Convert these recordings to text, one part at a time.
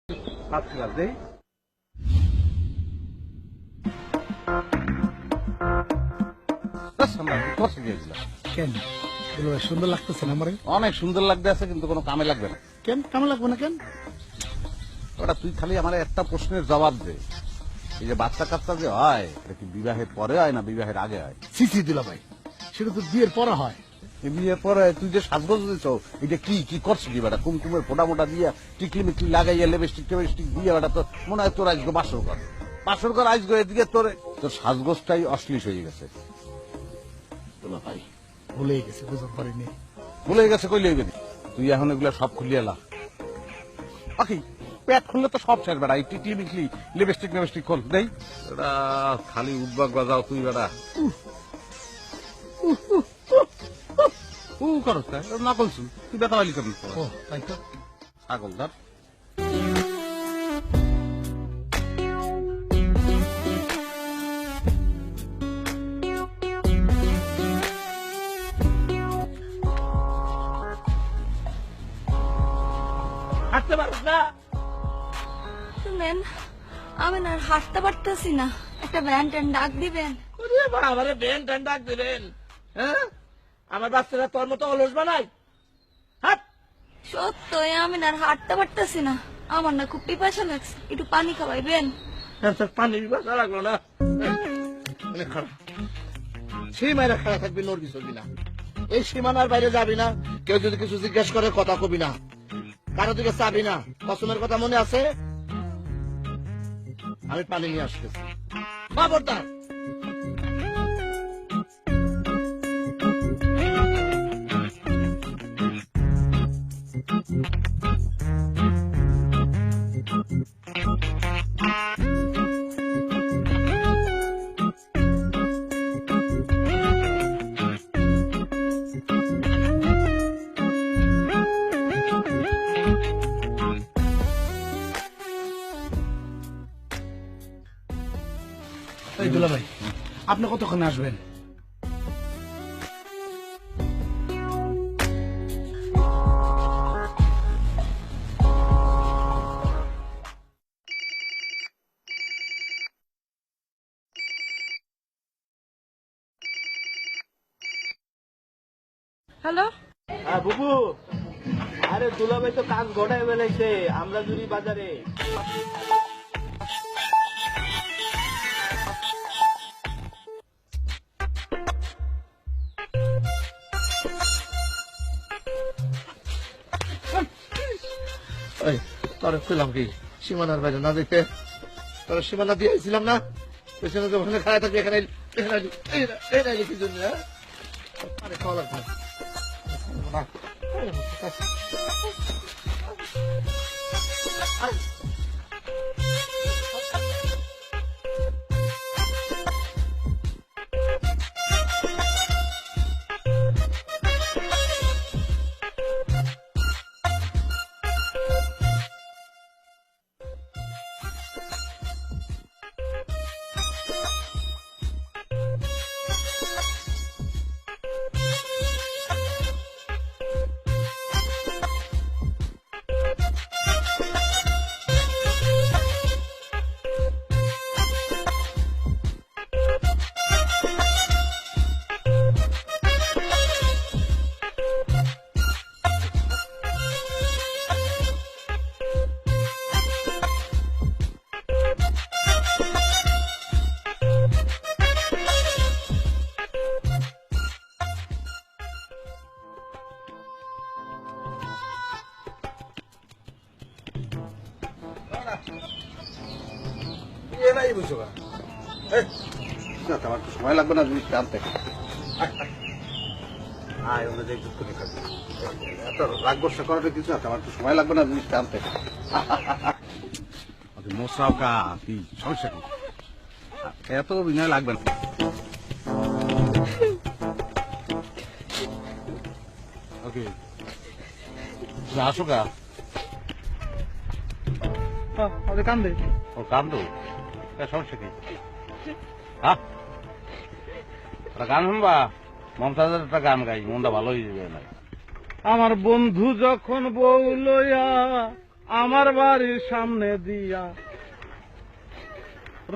First class দেই। কেন এগুলো সুন্দর লাগতেছে না আমার? অনেক সুন্দর লাগতে আছে, কিন্তু কোনো কামে লাগবে না। কেন কামে লাগবে না কেন? ওটা তুই খালি আমার একটা প্রশ্নের জবাব দে। এই যে বাচ্চা কাচ্চা যে হয়, এটা কি বিবাহের পরে হয় না বিবাহের আগে হয়? সিসি দিলা ভাই, সেটা তো বিয়ের পরে হয়। এই বিয়ের পরে তুই যে সাজগোজ দিছ, এটা কি কি করছিস কি বেটা? কুমকুমের ফোটা মোটা দিয়া টিকলি মিকলি লাগাইয়া লিপস্টিক টেপস্টিক দিয়ে বেটা, তো মনে হয় তোর আজকে বাসর কর আজকে, এদিকে তোর সাজগোজটাই অশ্লীল হয়ে গেছে। দুলা ভাই ভুলে গেছে, বুঝতে পারিনি। ভুলে গেছে কইলে হইবে না। তুই এখন এগুলা সব খুলিয়ে লা। আকি পেট খুললে তো সব শেষ বেড়া। এই টিকলি মিকলি লিপস্টিক টেপস্টিক খোল দেই। এটা খালি উদ্বাগ বাজাও তুই বেড়া। করস না বলছু তুই ব্যথা পাইলি কেমন? ও তাই তো। ছাগল ধর। হাঁটতে পারস না? শুনেন, আমি না আর হাঁটতে পারতেছি না, একটা ভ্যান ট্যান ডাক দিবেন। আমারে বেন টান ডাক দিলেন? হ্যাঁ, আমার বাচ্চারা তোর মতো অলস বানাই? হাট! সত্যই আমি না আর হাঁটতে পারতেছি না, আমার না খুব পিপাসা লাগছে, একটু পানি খাওয়াইবেন। পানি বাসা লাগলো না। অনেক খারাপ। সীমায় খাড়া থাকবি, নড়বি চলবি না। এই সীমানার বাইরে যাবি না। কেউ যদি কিছু জিজ্ঞেস করে কথা কবি না, কারো দিকে চাবি না। কসমের কথা মনে আছে? আমি পানি নিয়ে আসতেছি, খবরদার। এই দুলা ভাই, আপনি কতক্ষণে আসবেন? হ্যালো, হ্যাঁ বুবু, আরে দুলাভাই তো কাজ ঘটায় বেলাইছে আমরা জুড়ি বাজারে। তোরে ছিলাম কি সীমানার বাইরে না দেখতে? তোর সীমানা দিয়েছিলাম না? পেছনে তো ওখানে খাড়া থাকবে, এখানে এই কি জন্য? আরে খাওয়া লাগবে না। আমার তো সময় লাগবে না জিনিসটা আনতে। এত রাগ বর্ষা করাটা কিছু না, আমার তো সময় লাগবে না জিনিসটা আনতে। মশাও কা কি সমস্যা কি? এত বিনয় লাগবে না। ওকে আসো কা কান্দে ও কান্দো, সমস্যা কি? হ্যাঁ গান শুনবা? মমতাজের একটা গান গাই, মনটা ভালো হয়ে যাবে না। আমার বন্ধু যখন বউ লইয়া আমার বাড়ির সামনে দিয়া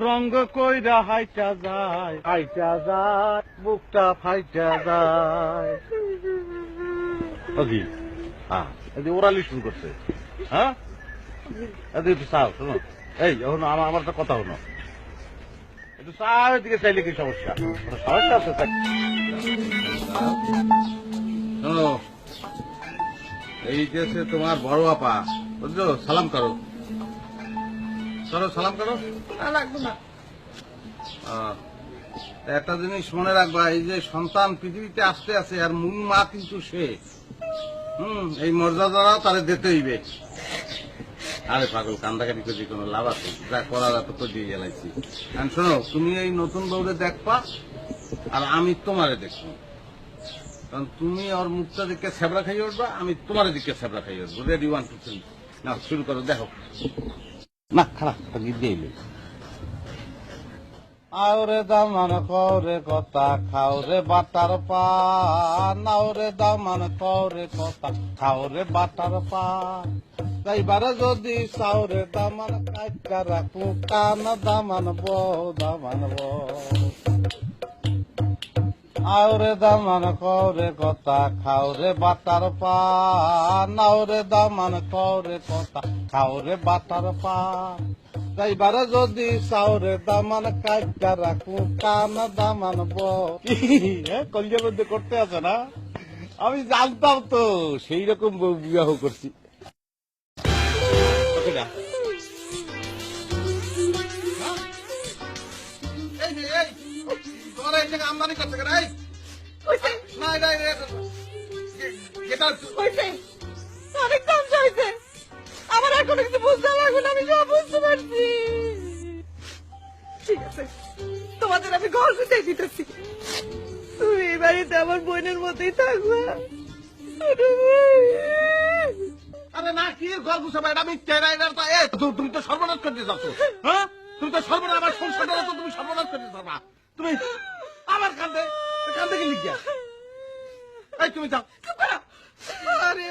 রঙ্গ কইরা হাইটা যায় বুকটা ফাইটা যায়। ওকে হ্যাঁ এই যে ওরালি শুরু করছে। হ্যাঁ একটু চাও শোনো, এই এখন আমার একটা কথা হলো, একটু চাও এদিকে চাইলে কি সমস্যা? কোনো সমস্যা আছে? শোনো, এই যে তোমার বড় আপা, বুঝছো, সালাম করো, সালাম করো। লাগবো না। একটা জিনিস মনে রাখবা, এই যে সন্তান পৃথিবীতে আসতে আছে আর মূল মা কিন্তু সে। এই মর্যাদাটা তারে দিতে হইবে। আরে পাগল, কান্দাকাটি করে কোনো লাভ আছে? যা করার এত তো দিয়ে গেলাইছি। আর শোনো, তুমি এই নতুন বউরে দেখবা আর আমি তোমারে দেখবো, কারণ তুমি ওর মুখটা দিকে ছ্যাবড়া খাইয়ে উঠবা, আমি তোমার দিকে ছ্যাবড়া খাইয়ে উঠবো। রেডি 1 2 3 না, শুরু করো। দেখো না, খারাপ গীত দিয়ে আওরে দামান করে কথা খাওরে বাটার পা, নাওরে দামান করে কথা খাওরে বাটার পা, তাইবারে যদি সাউরে দামান কাইকা রাখু কান দামান দামান আওরে দামান করে কথা খাওরে বাটার পা, নাওরে দামান করে কথা খাওরে বাটার পা, তাইবারে যদি সাউরে দামান কাইকা রাখু কান দামান কলজের মধ্যে করতে আছে না? আমি জানতাম তো সেই রকম বিবাহ করছি। আমদানি করছে অনেক দাম চাইছে, আমার আর কোনো কিছু বুঝতে লাগবে না, আমি সব বুঝতে পারছি। ঠিক আছে, তোমাদের আমি ঘর গুছাই দিতেছি, তুমি এই বাড়িতে আমার বোনের মতোই থাকবা। আরে না, কি ঘর গুছাবে? এটা মিথ্যা, তুমি তো সর্বনাশ করতে যাচ্ছ। হ্যাঁ, তুমি তো সর্বনাশ, আমার সংসারটা তো তুমি সর্বনাশ করতে যাবা। তুমি আমার কান্দে কি লিখিয়া? এই তুমি যাও। আরে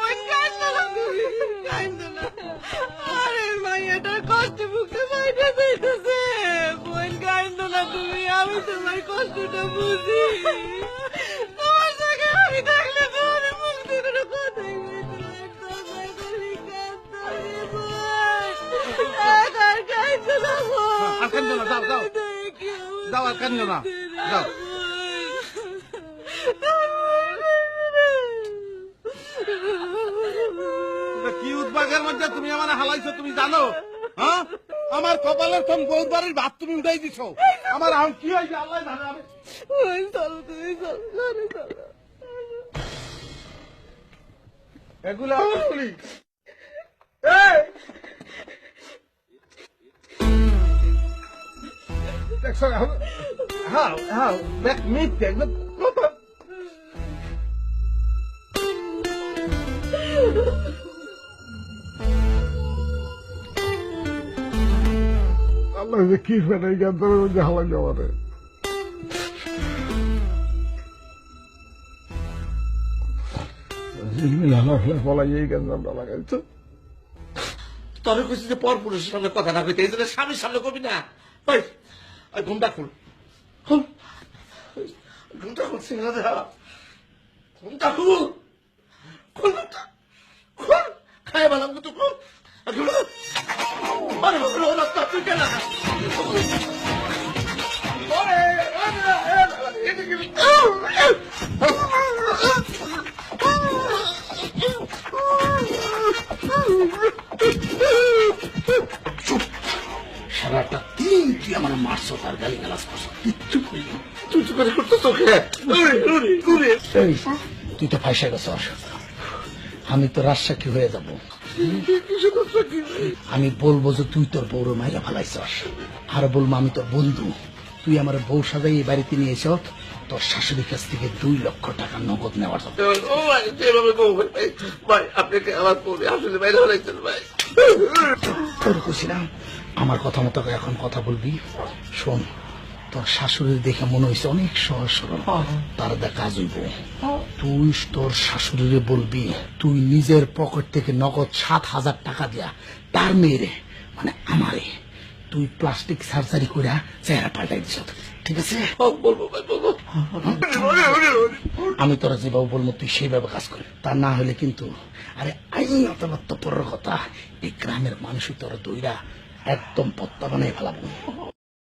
ওই কান্দো না তুমি, কান্দো না। আরে মাইয়াটার কষ্ট বুকতে বাইরে যাইতেছে, বোন কান্দো না তুমি, আমি তোমার কষ্টটা বুঝি। তোমার জায়গায় আমি থাকলে তোমার মুখ দিয়ে কোনো কথাই বলতে পারতাম না, তুমি কান্দো রে বোন। আর কান্দো না বোন, আর কান্দো না, যাও যাও যাও, আর কান্দো না, যাও। কি উদ্বাগের মধ্যে তুমি আমার হালাইছো তুমি জানো? হ্যাঁ, আমার কপালের কোন বউর বাড়ির ভাত তুমি উঠাই দিছো। আমার এখন কি হয়েছে আল্লাহ জানে। আমি চলো, তুমি চলো, চলো। এগুলো বলি দেখছো? হ্যাঁ হ্যাঁ, দেখ মিথ্যে একদম কথা। আল্লাহ যে কি ফেলে এই গান্তরের মধ্যে হালাই যাওয়ারে। তবে কইছি যে পর পুরুষের সামনে কথা না কইতে, এই জন্য স্বামীর সামনে কবি না। ওই ঘুমটা খুল, ঘুমটা খুলছি না, ঘুমটা খুল, খুল ঘুমটা, খুল, খাই বালাম কিন্তু খুল। তুই কেন সারাটা দিন তুই আমার মারছো, তার গালি গালাজ করছো, কিচ্ছু করি তুই তো করে করতো তোকে। তুই তো ফাইসা গেছ, আমি তো রাজসাক্ষী হয়ে যাব। আমি বলবো যে তুই তোর বউর মাইরা ফেলাইছস, আর বলবো আমি তোর বন্ধু, তুই আমার বউ সাজাই এই বাড়িতে নিয়ে এসো, তোর শাশুড়ির কাছ থেকে 2 লক্ষ টাকা নগদ নেওয়ার জন্য। তোর খুশি না? আমার কথা মতো এখন কথা বলবি। শোন, তোর শাশুড়ি দেখে মনে হয়েছে অনেক সহজ সরল, তার দেখা হইব। তুই তোর শাশুড়িরে বলবি তুই নিজের পকেট থেকে নগদ 7,000 টাকা দিয়া তার মেয়েরে মানে আমারে তুই প্লাস্টিক সার্জারি করে চেহারা পাল্টাই দিস, ঠিক আছে? বলবো ভাই বলবো। আমি তোরা যেভাবে বলবো তুই সেইভাবে কাজ কর, তা না হলে কিন্তু আরে আইনত পরের কথা, এই গ্রামের মানুষই তোরা দইরা একদম পত্তা বানাই ফেলাবো।